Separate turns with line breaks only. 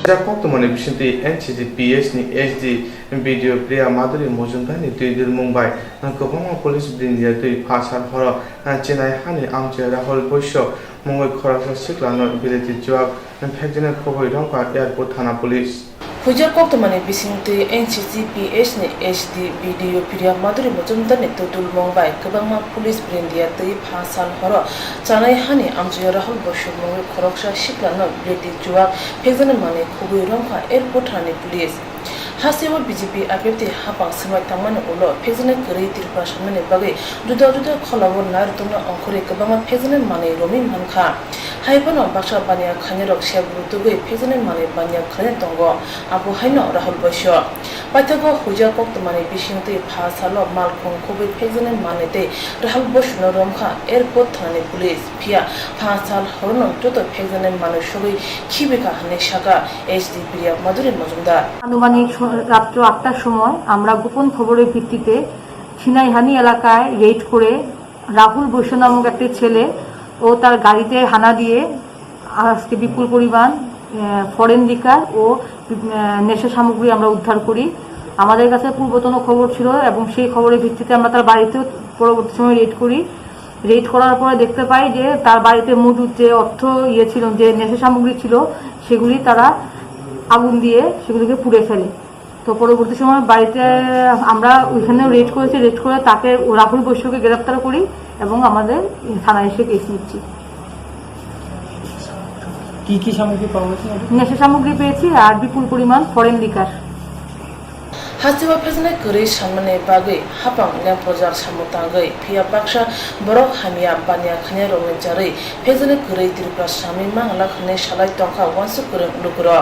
Jakotumani Bishinti NCGPS ni HD video Priya Madhuri Mojumdar ni Tuidir Mumbai Kobama Police Brindia Tui Pasal Horo Chennai Hani Amche Rahul Bosho Mongol Khorasa Siklano Ability Joab and Pagina Koboi Donka Airport Thana Police.
Hujar Koktomani Bisinti NCGPS ni HD video Priya Madhuri Mojumdar ni Tuidir Mumbai Kobama Police Brindia Tui Pasal Horo Chennai Hani Amche Rahul Bosho Mongol Khorasa Siklano Ability Joab Pagina Mani Koboi Donka Airport Thana Police. Hasiwa BJP APT hapang semai taman ulo pegzene keri tirpa shamane bagai juda kholabor narutuna angkore kabama pegzene mane romi mankha haibano baksha banya khane roksya burutugai pegzene mane banya khane tongo abu haino rahul basho paithago huja koktomani bisingte phasalo malkhong khobe pegzene mane te rahul basho romkha airport thane police phia phasal horno joto pegzene mane shogai khibeka hane shaka HD Priya Madhuri Mojumdar
আনুমানিক রাত্র ৮টার সময় আমরা গোপন খবরের ভিত্তিতে ছিনাইহানি এলাকায় red করে রাহুল বৈশ্য নামক একটি ছেলে ও তার গাড়িতে হানা দিয়ে আজকে বিপুল পরিমাণ ফরেন লিকার ও নেশা সামগ্রী আমরা উদ্ধার করি। আমাদের কাছে পূর্বতন খবর ছিল এবং সেই খবরের ভিত্তিতে আমরা তার বাড়িতেও পরবর্তী সময় রেড করি। রেড করার পরে দেখতে পাই যে তার বাড়িতে মজুদ যে অর্থ ছিল, যে নেশা সামগ্রী ছিল, সেগুলি তারা আগুন দিয়ে সেগুলিকে পুড়ে ফেলে। তো পরবর্তী সময় বাড়িতে আমরা ওইখানে রেড করেছি, রেড করে তাকে রাহুল বৈশ্যকে গ্রেপ্তার করি এবং আমাদের থানায় এসে কেস নিচ্ছি।
কি সামগ্রী পাওয়া গেছে?
নেশা সামগ্রী পেয়েছি আর বিপুল পরিমাণ foreign liquor.
Hasiwa pezne keri shamane bagai hapang lem projak samutangai phia baksha borok hamia banya khane romen jarai pezne keri tirpra shami mangla khane shalai tongkha wansu kureng lukuro